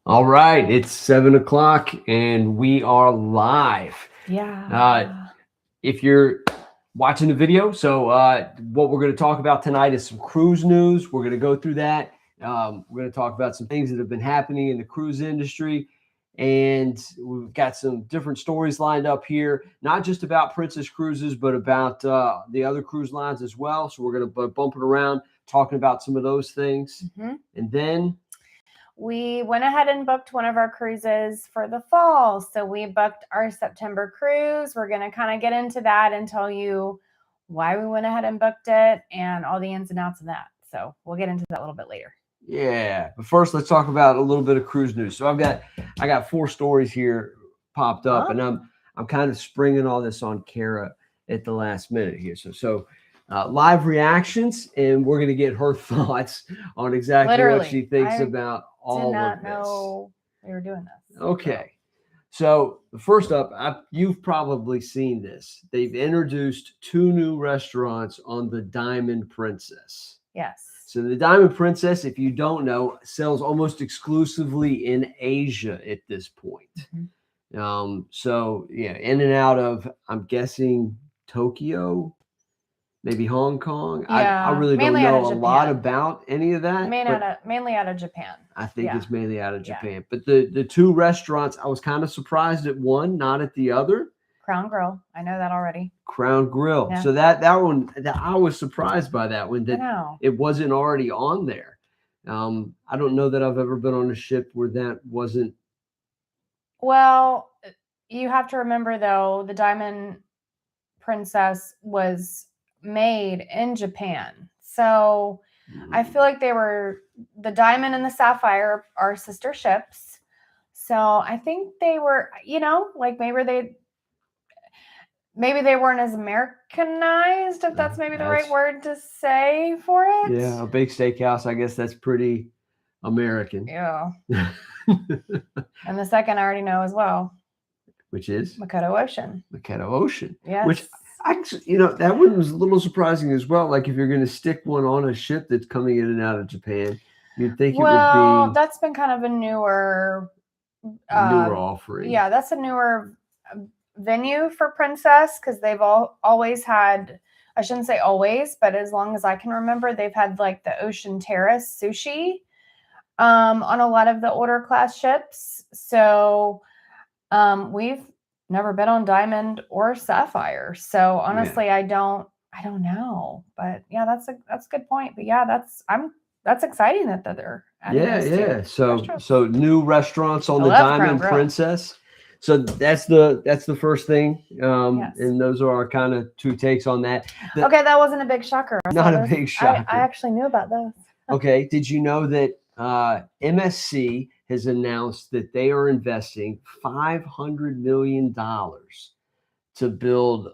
All right, it's 7 o'clock and we are live. Yeah. If you're watching the video, what we're going to talk about tonight is some cruise news. We're going to go through that. We're going to talk about some things that have been happening in the cruise industry. And we've got some different stories lined up here, not just about Princess Cruises, but about the other cruise lines as well. So we're going to bump it around, talking about some of those things. Mm-hmm. And then we went ahead and booked one of our cruises for the fall. So we booked our September cruise. We're going to kind of get into that and tell you why we went ahead and booked it and all the ins and outs of that. So we'll get into that a little bit later. Yeah, but first let's talk about a little bit of cruise news. So I got 4 stories here popped up, and I'm kind of springing all this on Kara at the last minute here. So live reactions, and we're going to get her thoughts on exactly what she thinks about all of this. Did not know we were doing this. Okay. So first up, you've probably seen this. They've introduced 2 new restaurants on the Diamond Princess. Yes. So the Diamond Princess, if you don't know, sells almost exclusively in Asia at this point. Mm-hmm. So yeah, in and out of, I'm guessing, Tokyo, maybe Hong Kong. Yeah, I really don't know a lot about any of that. Mainly out of Japan. I think it's mainly out of Japan. But the 2 restaurants, I was kind of surprised at one, not at the other. Crown Grill. I know that already. Crown Grill. Yeah. So that one, I was surprised by that one, that it wasn't already on there. I don't know that I've ever been on a ship where that wasn't. Well, you have to remember, though, the Diamond Princess was made in Japan. So I feel like the Diamond and the Sapphire are sister ships. So I think they were, like maybe they weren't as Americanized, if that's maybe the right word to say for it. Yeah, a big steakhouse, I guess that's pretty American. Yeah. And the second I already know as well. Which is? Makoto Ocean. Makoto Ocean. Yes. Which, that one was a little surprising as well. Like, if you're going to stick one on a ship that's coming in and out of Japan, you'd think it would be... Well, that's been kind of a newer offering. Yeah, that's a newer venue for Princess, because they've always had, I shouldn't say always, but as long as I can remember, they've had like the Ocean Terrace sushi on a lot of the older class ships. So we've never been on Diamond or Sapphire. So honestly, I don't know. But yeah, that's a good point. But yeah, that's exciting that they're adding those too. So new restaurants on the Diamond Princess. So that's the first thing, and those are our kind of 2 takes on that. Okay, that wasn't a big shocker. Not a big shocker. I actually knew about those. Okay, did you know that MSC has announced that they are investing $500 million to build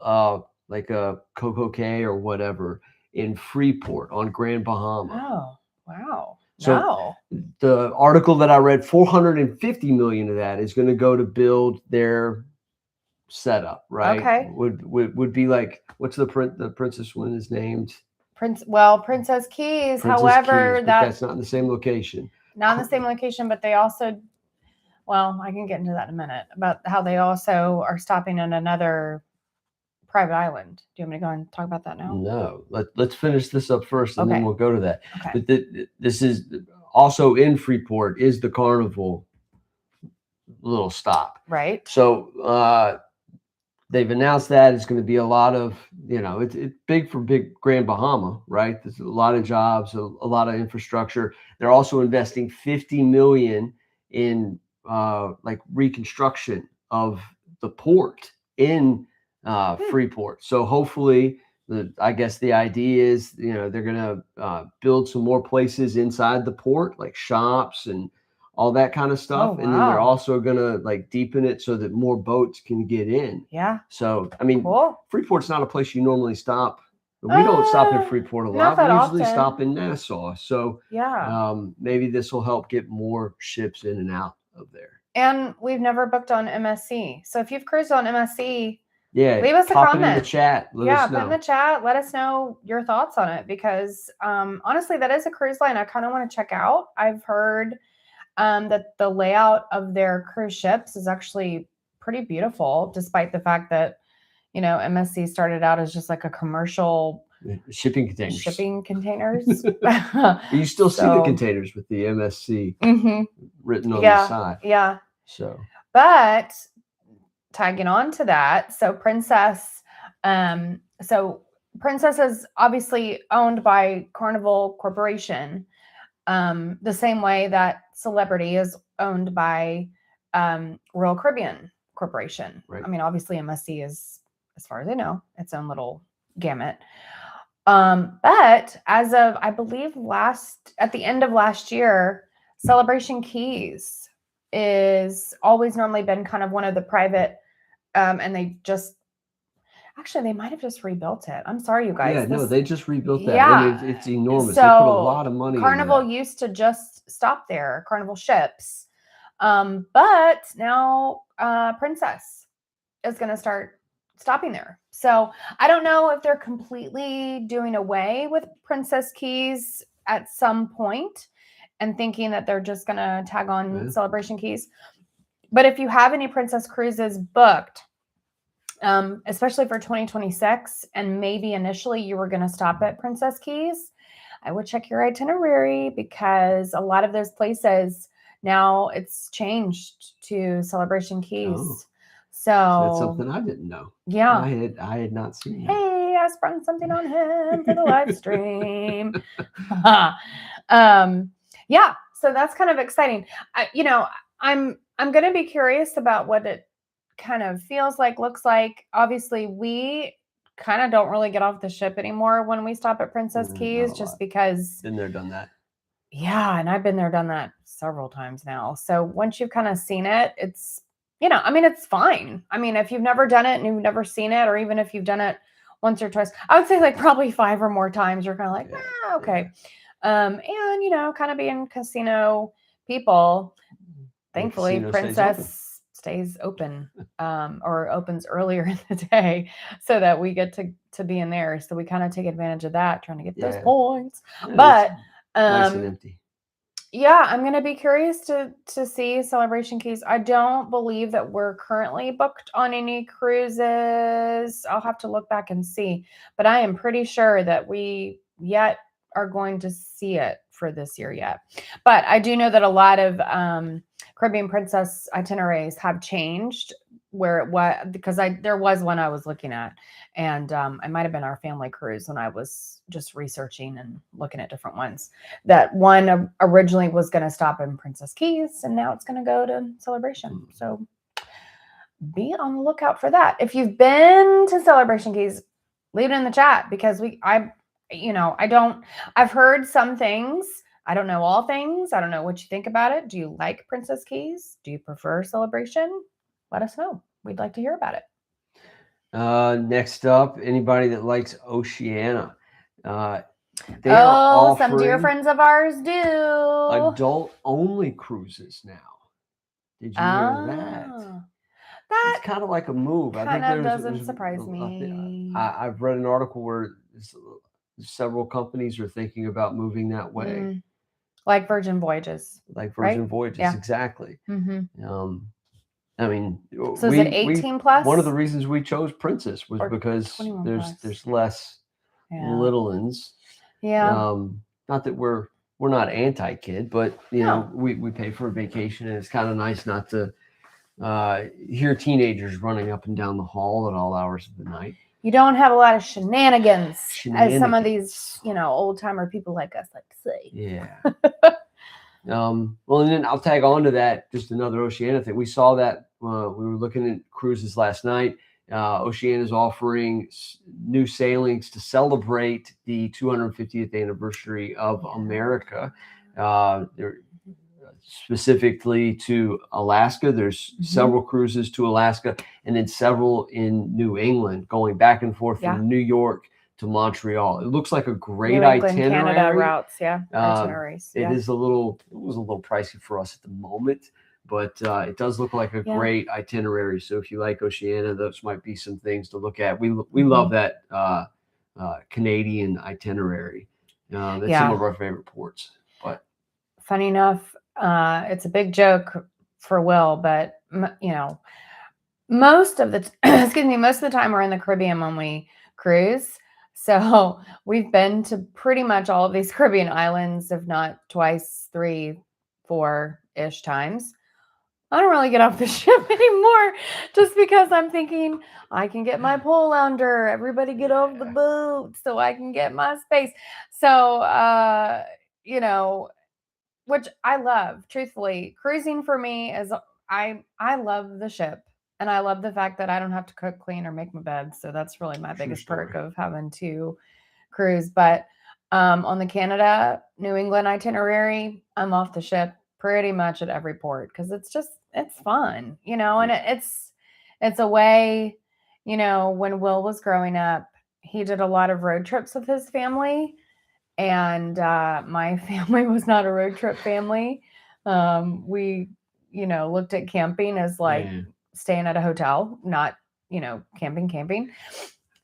like a Coco Cay or whatever in Freeport on Grand Bahama? Oh, wow. So the article that I read, $450 million of that is going to go to build their setup, right? Okay. Would be like, what's the princess one is named? Princess Keys. However, that's not in the same location. Not in the same location, but they also, I can get into that in a minute, about how they also are stopping on another private island. Do you want me to go and talk about that now? No, let's finish this up first, and then we'll go to that. Okay. But this is also in Freeport, is the Carnival little stop. Right. So they've announced that it's going to be a lot of, it's big for big Grand Bahama, right? There's a lot of jobs, a lot of infrastructure. They're also investing $50 million in like reconstruction of the port in Freeport. So hopefully, I guess the idea is, they're going to build some more places inside the port, like shops and all that kind of stuff. And then they're also going to like deepen it so that more boats can get in. Yeah. So, I mean, Freeport's not a place you normally stop. We don't stop in Freeport a lot. We usually stop in Nassau. So maybe this will help get more ships in and out of there. And we've never booked on MSC. So if you've cruised on MSC, leave us a comment in the chat. Let us know. Put in the chat. Let us know your thoughts on it, because honestly, that is a cruise line I kind of want to check out. I've heard, that the layout of their cruise ships is actually pretty beautiful, despite the fact that, MSC started out as just like a commercial shipping containers. You still see the containers with the MSC written on the side. Yeah. So, but tagging on to that, so Princess is obviously owned by Carnival Corporation, the same way that Celebrity is owned by Royal Caribbean Corporation. Right. I mean, obviously MSC is, as far as I know, its own little gamut. But as of, I believe, at the end of last year, Celebration Keys is always normally been kind of one of the private, and they might have just rebuilt it. I'm sorry, you guys. Yeah, they just rebuilt that. Yeah. And it's enormous. So they put a lot of money Carnival into that. used to just stop there, Carnival ships. But now Princess is going to start stopping there. So I don't know if they're completely doing away with Princess Keys at some point and thinking that they're just going to tag on Celebration Keys. But if you have any Princess cruises booked, especially for 2026, and maybe initially you were going to stop at Princess Keys, I would check your itinerary, because a lot of those places now it's changed to Celebration Keys. Oh. So that's something I didn't know. Yeah. I had not seen that. Hey, I sprung something on him for the live stream. Yeah, so that's kind of exciting. I'm going to be curious about what it kind of feels like, looks like. Obviously, we kind of don't really get off the ship anymore when we stop at Princess Keys, just because. Been there, done that. Yeah, and I've been there, done that several times now. So once you've kind of seen it, it's, it's fine. I mean, if you've never done it and you've never seen it, or even if you've done it once or twice, I would say like probably 5 or more times, you're kind of like, okay. And, kind of being casino people, thankfully Princess stays open, or opens earlier in the day, so that we get to be in there. So we kind of take advantage of that, trying to get those points. Yeah, but nice and empty. Yeah, I'm going to be curious to see Celebration Keys. I don't believe that we're currently booked on any cruises. I'll have to look back and see. But I am pretty sure that we yet are going to see it for this year yet. But I do know that a lot of Caribbean Princess itineraries have changed, where it was, because there was one I was looking at, and it might have been our family cruise when I was just researching and looking at different ones. That one originally was going to stop in Princess Keys, and now it's going to go to Celebration. So be on the lookout for that. If you've been to Celebration Keys, leave it in the chat, because I've heard some things. I don't know all things. I don't know what you think about it. Do you like Princess Keys? Do you prefer Celebration? Let us know. We'd like to hear about it. Next up, anybody that likes Oceania. Some dear friends of ours do. Adult-only cruises now. Did you hear that? It's kind of like a move. I think doesn't surprise me. I've read an article where several companies are thinking about moving that way. Like Virgin Voyages. Yeah. Exactly. Mm-hmm. I mean, so is it 18 plus? One of the reasons we chose Princess was because there's less little ones. Yeah. Not that we're not anti-kid, but we pay for a vacation, and it's kind of nice not to hear teenagers running up and down the hall at all hours of the night. You don't have a lot of shenanigans. As some of these, old timer people like us like to say. Yeah. Well, and then I'll tag on to that, just another Oceania thing. We saw that we were looking at cruises last night. Oceania is offering new sailings to celebrate the 250th anniversary of America. They're specifically to Alaska. There's several cruises to Alaska, and then several in New England, going back and forth from New York to Montreal. It looks like a great itinerary. Canada routes, itineraries. It was a little pricey for us at the moment, but it does look like a great itinerary. So if you like Oceania, those might be some things to look at. We love that Canadian itinerary. That's some of our favorite ports. But funny enough, It's a big joke for Will, but most of the most of the time we're in the Caribbean when we cruise. So we've been to pretty much all of these Caribbean islands, if not twice, 3, 4-ish times. I don't really get off the ship anymore just because I'm thinking I can get my pole under. Everybody get off the boat so I can get my space. So, which I love, truthfully. Cruising for me is I love the ship, and I love the fact that I don't have to cook, clean, or make my bed. So that's really my biggest perk of having to cruise. But on the Canada, New England itinerary, I'm off the ship pretty much at every port because it's fun, and it's a way, when Will was growing up, he did a lot of road trips with his family. And my family was not a road trip family. We, looked at camping as like staying at a hotel, not, camping.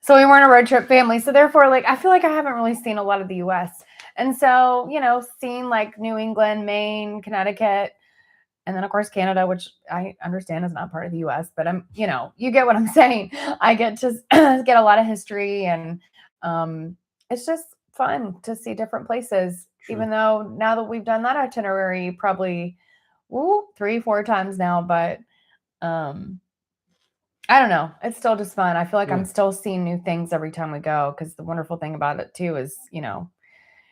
So we weren't a road trip family. So therefore, like, I feel like I haven't really seen a lot of the US. And so, seeing like New England, Maine, Connecticut, and then of course Canada, which I understand is not part of the US, but you get what I'm saying. I get to get a lot of history, and it's just fun to see different places. True. Even though now that we've done that itinerary probably 3-4 times now, but I don't know. It's still just fun. I feel like I'm still seeing new things every time we go, because the wonderful thing about it too is,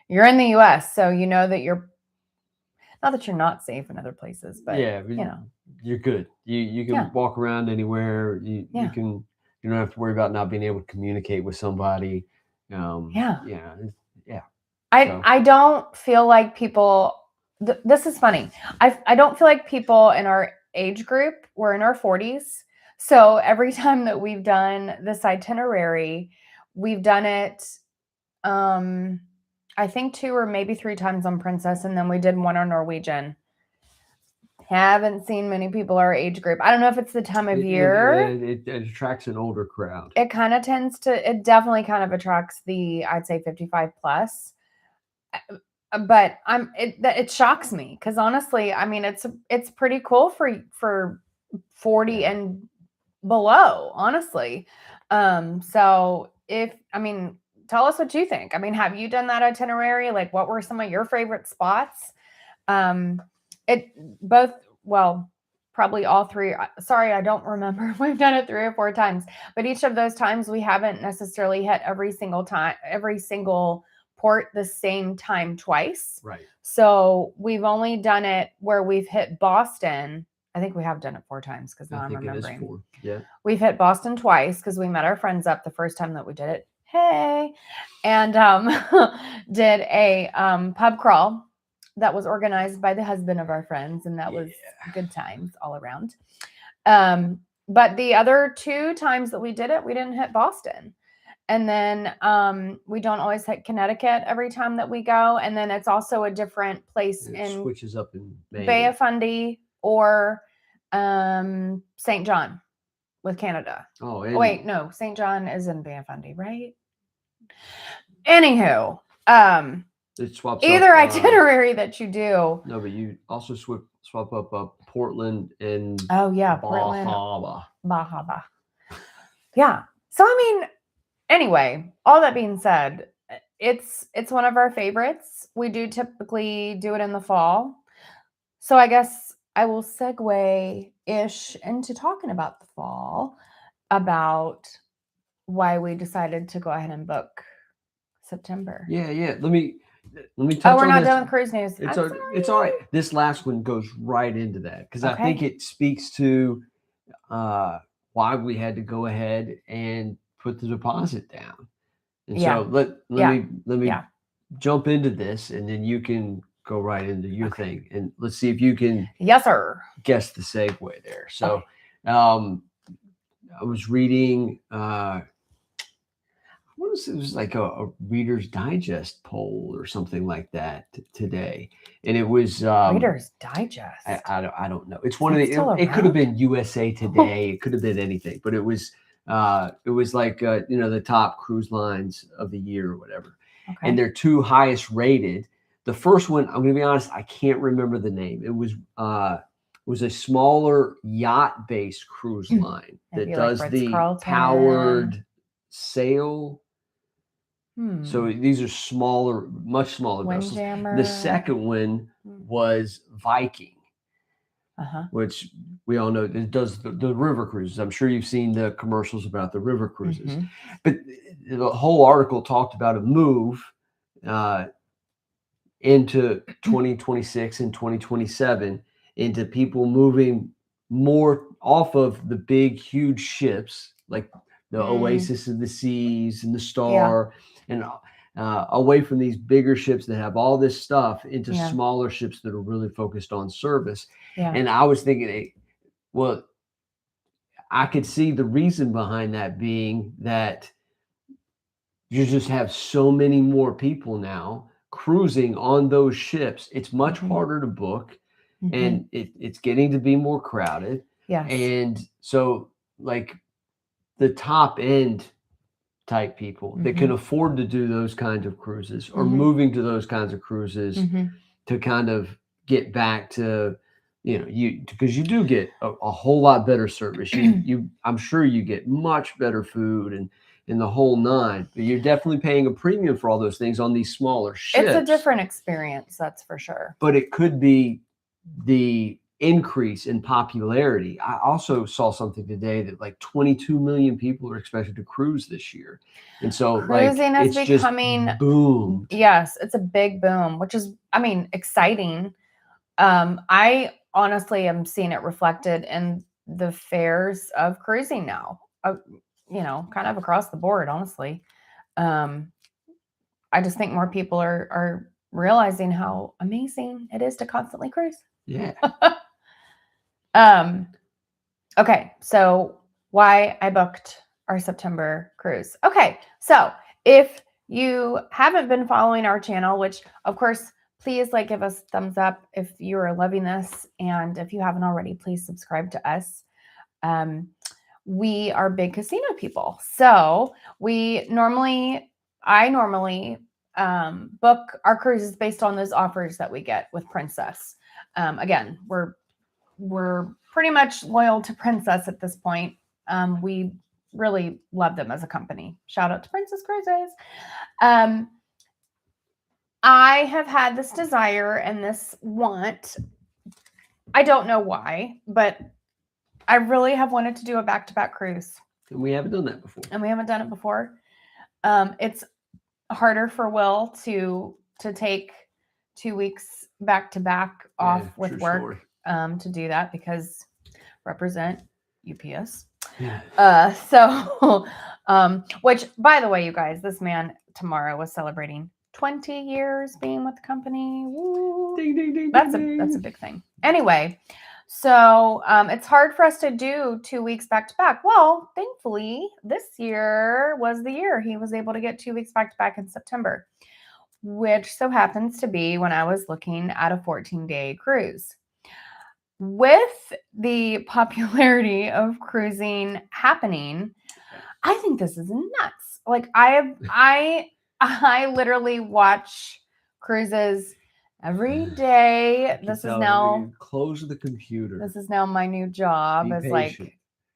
you're in the US, so you know that you're not that you're not safe in other places, but you're good. You can walk around anywhere. You don't have to worry about not being able to communicate with somebody. I don't feel like people. This is funny. I don't feel like people in our age group. We're in our 40s, so every time that we've done this itinerary, we've done it. I think 2 or maybe 3 times on Princess, and then we did one on Norwegian. Haven't seen many people our age group. I don't know if it's the time of year. It attracts an older crowd. It kind of tends to. It definitely kind of attracts I'd say 55 plus. But it shocks me because honestly, I mean, it's pretty cool for 40 and below, honestly. So tell us what you think. I mean, have you done that itinerary? Like, what were some of your favorite spots? Probably all 3. Sorry, I don't remember. We've done it 3 or 4 times, but each of those times we haven't necessarily hit every single port the same time twice. Right. So we've only done it where we've hit Boston. I think we have done it 4 times because now I'm remembering. It is 4. Yeah. We've hit Boston twice because we met our friends up the first time that we did it. Hey. And did a pub crawl that was organized by the husband of our friends, and that was good times all around. But the other 2 times that we did it, we didn't hit Boston. And then we don't always hit Connecticut every time that we go. And then it's also a different place in switches up in Maine. Bay of Fundy or St. John with Canada. Oh, wait, no, St. John is in Bay of Fundy, right? Anywho, it swaps either up, itinerary that you do. No, but you also swap up Portland and Portland, Bahama. Yeah. So I mean, anyway, all that being said, it's one of our favorites. We do typically do it in the fall. So I guess I will segue-ish into talking about the fall, about why we decided to go ahead and book September. Yeah. Let me touch we're on not this. done with cruise news. It's all right. This last one goes right into that because I think it speaks to why we had to go ahead and put the deposit down. And so let me jump into this, and then you can go right into your thing, and let's see if you can guess the segue there. So I was reading it was like a Reader's Digest poll or something like that today, and it was Reader's Digest. I don't know. It's one of the. It could have been USA Today. It could have been anything, but it was like the top cruise lines of the year or whatever. Okay. And their 2 highest rated The first one, I'm going to be honest, I can't remember the name. It was a smaller yacht-based cruise line that Maybe like does the Ritz-Carlton. powered sail. So Hmm. these are smaller, much smaller vessels. The Windjammer. second one was Viking, which we all know it does the river cruises. I'm sure you've seen the commercials about the river cruises. But the whole article talked about a move into 2026 and 2027 into people moving more off of the big, huge ships like the Oasis of the Seas and the Star, and away from these bigger ships that have all this stuff into smaller ships that are really focused on service. And I was thinking, well, I could see the reason behind that being that you just have so many more people now cruising on those ships. It's much harder to book, and it's getting to be more crowded. Yes. And so like the top end type people that can afford to do those kinds of cruises are moving to those kinds of cruises to kind of get back to, because you do get a whole lot better service. I'm sure you get much better food and the whole nine, but you're definitely paying a premium for all those things on these smaller ships. It's a different experience, that's for sure. But it could be the increase in popularity. I also saw something today that like 22 million people are expected to cruise this year. And so cruising is becoming boom. Yes, it's a big boom, which is, exciting. I honestly am seeing it reflected in the fares of cruising now, kind of across the board, honestly. I just think more people are realizing how amazing it is to constantly cruise. Yeah. Okay, so why I booked our September cruise. Okay, so if you haven't been following our channel, which of course, please give us a thumbs up if you're loving this. And if you haven't already, please subscribe to us. We are big casino people. So I normally book our cruises based on those offers that we get with Princess. Again, we're pretty much loyal to Princess at this point. We really love them as a company. Shout out to Princess Cruises. I have had this desire and this want. I don't know why, but I really have wanted to do a back-to-back cruise. And we haven't done that before. It's harder for Will to take 2 weeks back-to-back off with work to do that because represent UPS. Yeah. Which, by the way, you guys, this man tomorrow was celebrating 20 years being with the company. Woo. Ding, ding, ding, that's ding, a big thing. Anyway, so it's hard for us to do 2 weeks back to back. Well, thankfully, this year was the year he was able to get 2 weeks back to back in September, which so happens to be when I was looking at a 14-day cruise. With the popularity of cruising happening, I think this is nuts. I literally watch cruises every day. This is now close the computer. This is now my new job as patient.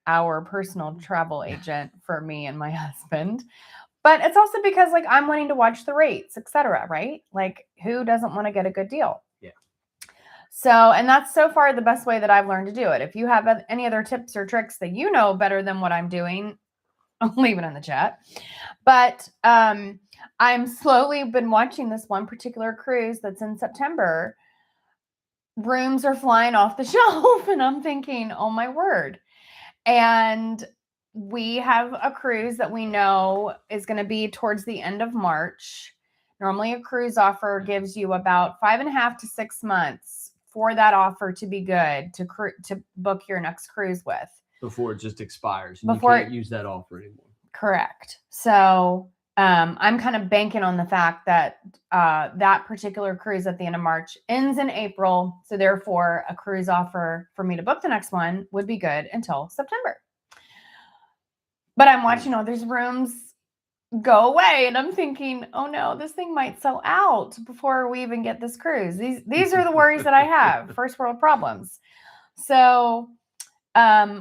Our personal travel agent for me and my husband. But it's also because I'm wanting to watch the rates, etc. Right? Who doesn't want to get a good deal? Yeah. So, and that's so far the best way that I've learned to do it. If you have any other tips or tricks that you know better than what I'm doing, I'll leave it in the chat. But I'm slowly been watching this one particular cruise that's in September. Rooms are flying off the shelf and I'm thinking, oh my word. And we have a cruise that we know is going to be towards the end of March. Normally a cruise offer gives you about 5.5 to 6 months for that offer to be good to book your next cruise with. Before it just expires. You can't use that offer anymore. Correct. So I'm kind of banking on the fact that that particular cruise at the end of March ends in April. So therefore, a cruise offer for me to book the next one would be good until September. But I'm watching all these rooms go away. And I'm thinking, oh no, this thing might sell out before we even get this cruise. These are the worries that I have. First world problems. So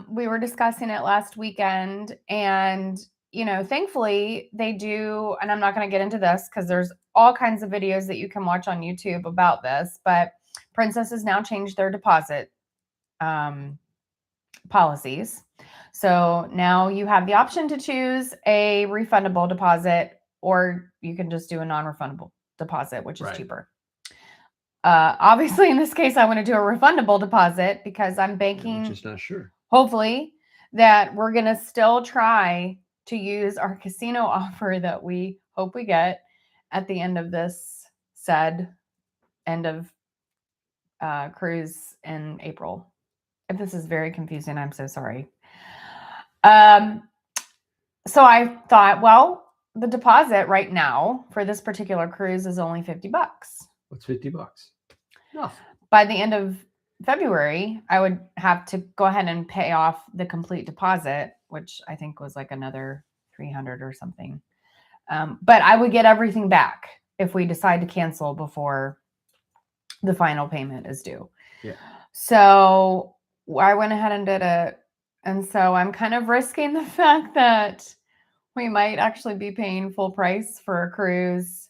we were discussing it last weekend, and thankfully they do, and I'm not going to get into this because there's all kinds of videos that you can watch on YouTube about this, but Princess has now changed their deposit policies. So now you have the option to choose a refundable deposit, or you can just do a non-refundable deposit, which is cheaper. Obviously, in this case, I want to do a refundable deposit because I'm banking, just not sure, hopefully, that we're going to still try to use our casino offer that we hope we get at the end of this said end of cruise in April. If this is very confusing, I'm so sorry. So I thought, well, the deposit right now for this particular cruise is only $50. What's $50? Nothing. By the end of February, I would have to go ahead and pay off the complete deposit, which I think was like another $300 or something. But I would get everything back if we decide to cancel before the final payment is due. Yeah. So I went ahead and did it. And so I'm kind of risking the fact that we might actually be paying full price for a cruise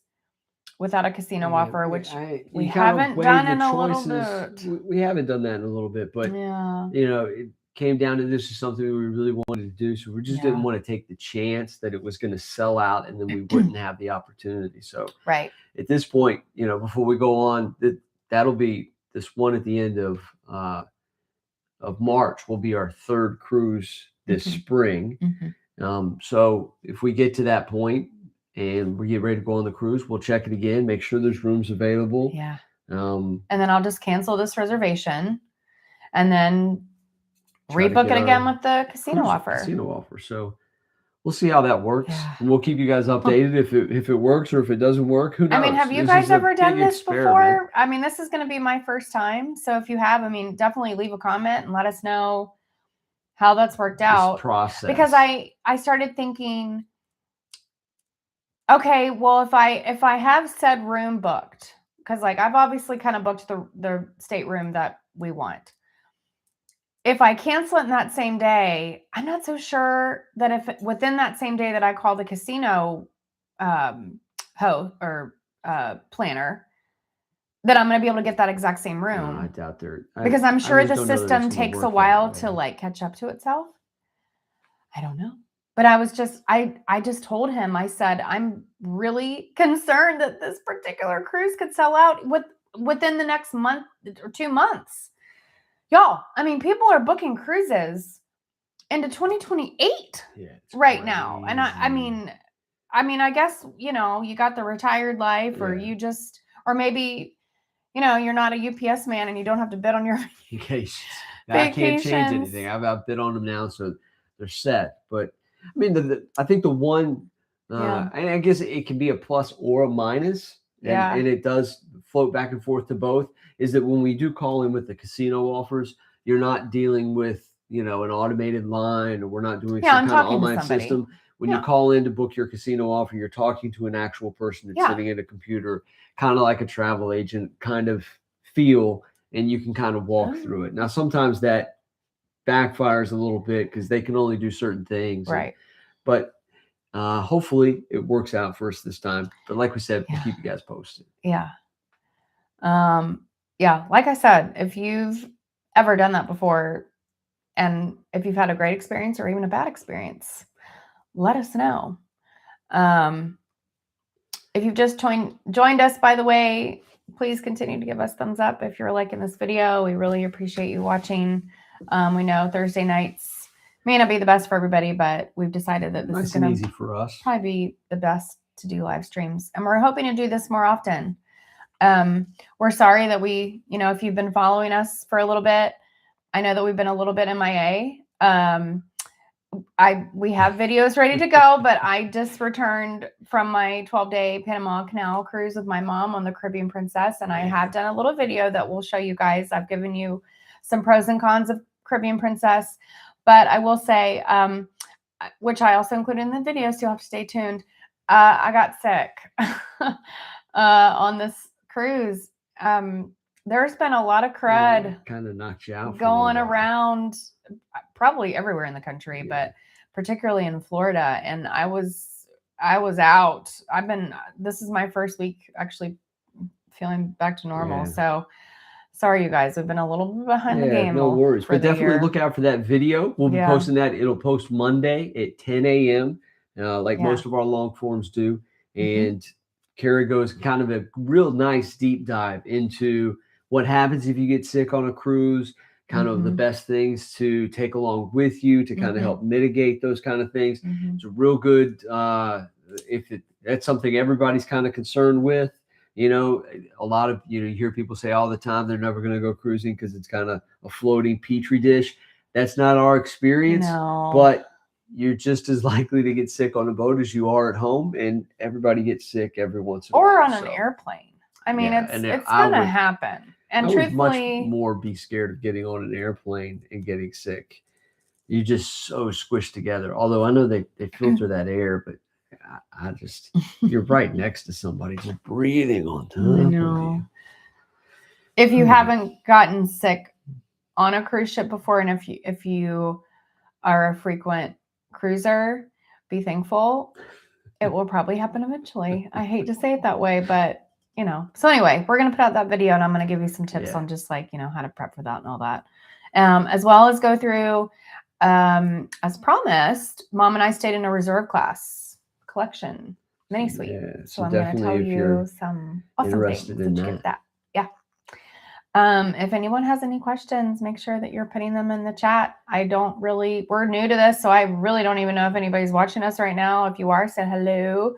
without a casino offer, which we haven't done in a little bit. We haven't done that in a little bit, but it came down to this is something we really wanted to do. So we just didn't want to take the chance that it was going to sell out and then we wouldn't have the opportunity. So at this point, before we go on, that'll be this one at the end of March will be our third cruise this spring. So if we get to that point and we get ready to go on the cruise, we'll check it again, make sure there's rooms available. Yeah. And then I'll just cancel this reservation and then rebook it again with the casino offer. So we'll see how that works. Yeah. And we'll keep you guys updated if it works or if it doesn't work. Who knows? I mean, have you guys ever done this before? I mean, this is going to be my first time. So if you have, definitely leave a comment and let us know how that's worked out. Process. Because I started thinking, okay, well, if I have said room booked, because I've obviously kind of booked the stateroom that we want. If I cancel it in that same day, I'm not so sure that if within that same day that I call the casino planner, that I'm going to be able to get that exact same room. No, I doubt there. Because I'm sure the system takes a while to catch up to itself. I don't know. But I just told him, I said, I'm really concerned that this particular cruise could sell out within the next month or 2 months. Y'all, people are booking cruises into 2028 right now. And I guess, you got the retired life or you just, or maybe, you're not a UPS man and you don't have to bid on your vacations. I can't change anything. I've bid on them now, so they're set. But I think the one, and I guess it can be a plus or a minus, and it does float back and forth to both, is that when we do call in with the casino offers, you're not dealing with, an automated line, or we're not doing some kind of online system. When you call in to book your casino offer, you're talking to an actual person that's sitting at a computer, kind of like a travel agent kind of feel, and you can kind of walk through it. Now, sometimes that backfires a little bit because they can only do certain things. Right. But hopefully it works out for us this time. But like we said, we'll keep you guys posted. Yeah. Like I said, if you've ever done that before, and if you've had a great experience or even a bad experience, let us know. If you've just joined us, by the way, please continue to give us thumbs up if you're liking this video. We really appreciate you watching. We know Thursday nights may not be the best for everybody, but we've decided that this is going to easy for us. Probably be the best to do live streams, and we're hoping to do this more often. We're sorry that if you've been following us for a little bit, I know that we've been a little bit MIA. We have videos ready to go, but I just returned from my 12-day Panama Canal cruise with my mom on the Caribbean Princess, and I have done a little video that will show you guys. I've given you some pros and cons of Caribbean Princess, but I will say, which I also included in the video, so you'll have to stay tuned. I got sick on this cruise. There's been a lot of crud kind of knocked you out going around probably everywhere in the country, but particularly in Florida. And I was out. This is my first week actually feeling back to normal. So sorry, you guys, we've been a little bit behind the game. No worries, but definitely look out for that video. We'll be posting that. It'll post Monday at 10 a.m. Like most of our long forms do. And Kara goes kind of a real nice deep dive into what happens if you get sick on a cruise, kind of the best things to take along with you to kind of help mitigate those kind of things. It's a real good, that's something everybody's kind of concerned with. You know, a lot of, you hear people say all the time, they're never going to go cruising because it's kind of a floating petri dish. That's not our experience, but you're just as likely to get sick on a boat as you are at home, and everybody gets sick every once in a while. Or on an airplane. I mean, it's going to happen. And I truthfully, would much more be scared of getting on an airplane and getting sick. You're just so squished together. Although I know they filter that air, but I just, you're right next to somebody just breathing on top of you. If you haven't gotten sick on a cruise ship before, and if you are a frequent cruiser, be thankful. It will probably happen eventually. I hate to say it that way, but so anyway, we're going to put out that video, and I'm going to give you some tips on just like, how to prep for that and all that. As well as go through, as promised, Mom and I stayed in a reserve class collection mini suite. So I'm going to tell you some awesome things that you get that. If anyone has any questions, make sure that you're putting them in the chat. We're new to this, so I really don't even know if anybody's watching us right now. If you are, say hello.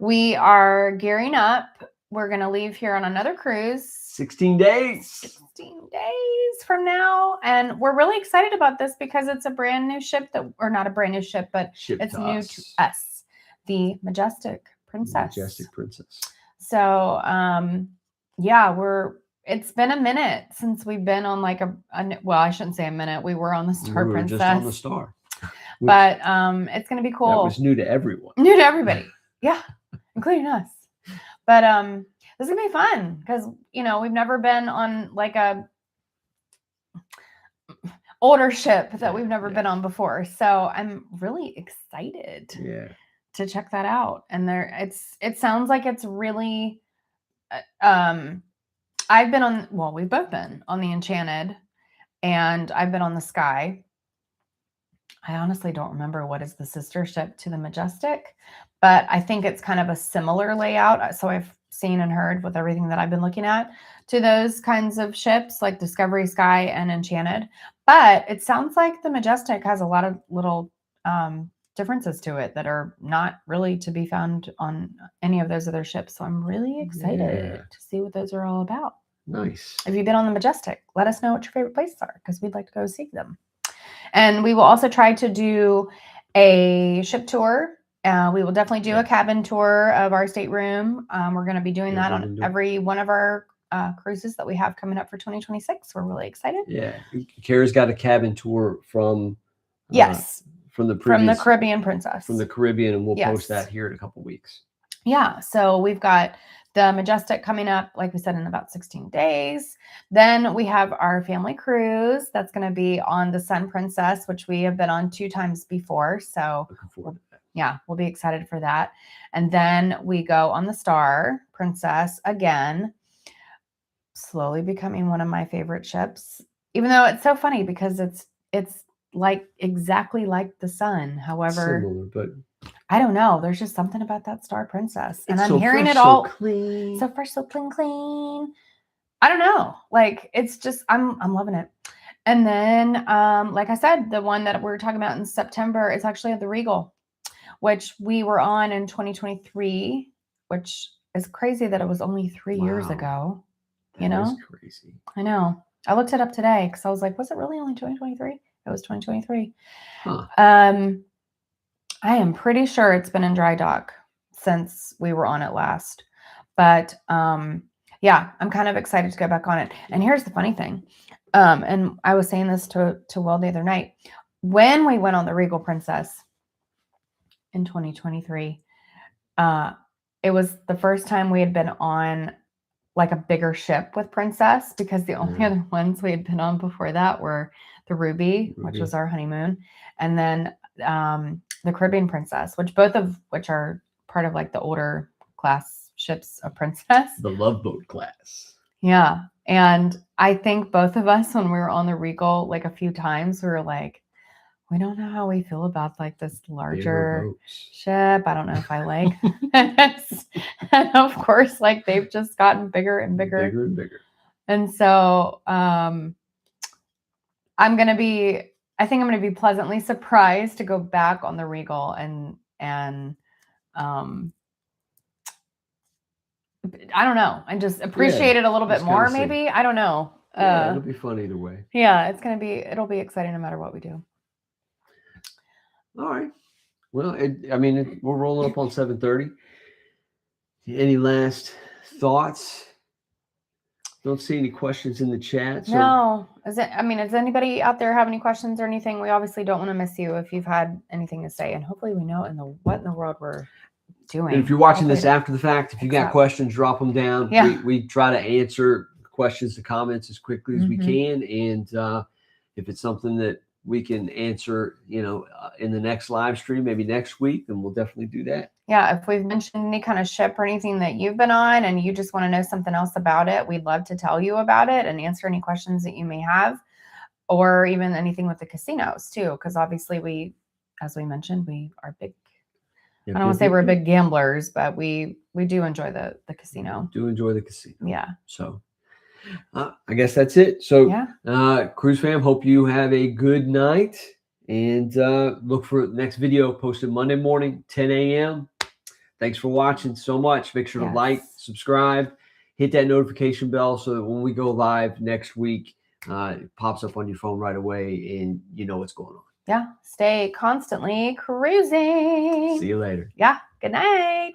We are gearing up. We're going to leave here on another cruise. 16 days. 16 days from now. And we're really excited about this because it's a brand new ship or not a brand new ship, but it's new to us. The Majestic Princess. So, it's been a minute since we've been on like I shouldn't say a minute. We were on the Star Princess. Just on the Star. But it's going to be cool. That was new to everyone. New to everybody. Yeah, including us. But this is going to be fun because, we've never been on like a older ship that we've never been on before. So I'm really excited to check that out. And it sounds like it's really, we've both been on the Enchanted, and I've been on the Sky. I honestly don't remember what is the sister ship to the Majestic, but I think it's kind of a similar layout. So I've seen and heard with everything that I've been looking at to those kinds of ships like Discovery, Sky, and Enchanted. But it sounds like the Majestic has a lot of little differences to it that are not really to be found on any of those other ships. So I'm really excited to see what those are all about. Nice. If you've been on the Majestic, let us know what your favorite places are because we'd like to go see them. And we will also try to do a ship tour. We will definitely do a cabin tour of our stateroom. We're going to be doing that on every one of our cruises that we have coming up for 2026. We're really excited. Yeah. Kara's got a cabin tour from the Caribbean Princess. From the Caribbean, and we'll post that here in a couple weeks. Yeah. So we've got the Majestic coming up, like we said, in about 16 days. Then we have our family cruise that's going to be on the Sun Princess, which we have been on 2 times before. So we'll be excited for that. And then we go on the Star Princess again, slowly becoming one of my favorite ships, even though it's so funny because it's like exactly like the Sun. However, similar, but I don't know. There's just something about that Star Princess. And I'm hearing it all clean. So fresh, so clean. I don't know. Like, it's just, I'm loving it. And then, like I said, the one that we're talking about in September is actually at the Regal, which we were on in 2023, which is crazy that it was only 3 years ago. That is crazy. I know. I looked it up today because I was like, was it really only 2023? It was 2023. Huh. I am pretty sure it's been in dry dock since we were on it last. But I'm kind of excited to go back on it. And here's the funny thing. And I was saying this to Will the other night. When we went on the Regal Princess, in 2023. It was the first time we had been on like a bigger ship with Princess, because the only other ones we had been on before that were the Ruby, which was our honeymoon, and then the Caribbean Princess, both of which are part of like the older class ships of Princess. The Love Boat class. Yeah. And I think both of us, when we were on the Regal, like a few times, we were like, we don't know how we feel about like this larger ship. I don't know if I like this. And of course, like they've just gotten bigger and bigger. Bigger and bigger. And so I think I'm going to be pleasantly surprised to go back on the Regal and I don't know, and just appreciate it a little bit more, maybe. I don't know. Yeah, it'll be fun either way. Yeah, it'll be exciting no matter what we do. All right. Well, we're rolling up on 7:30. Any last thoughts? Don't see any questions in the chat. So. No. Does anybody out there have any questions or anything? We obviously don't want to miss you if you've had anything to say, and hopefully we know what in the world we're doing. And if you're watching this after the fact, if you got questions, drop them down. Yeah. We try to answer questions and comments as quickly as we can. And if it's something that we can answer, in the next live stream, maybe next week, then we'll definitely do that. Yeah. If we've mentioned any kind of ship or anything that you've been on and you just want to know something else about it, we'd love to tell you about it and answer any questions that you may have, or even anything with the casinos too. Because obviously as we mentioned, we are big. I don't want to say we're big gamblers, but we do enjoy the casino. Do enjoy the casino. Yeah. So I guess that's it. So Cruise Fam, hope you have a good night, and look for the next video posted Monday morning, 10 a.m. Thanks for watching so much. Make sure to like, subscribe, hit that notification bell so that when we go live next week, it pops up on your phone right away and you know what's going on. Yeah. Stay constantly cruising. See you later. Yeah. Good night.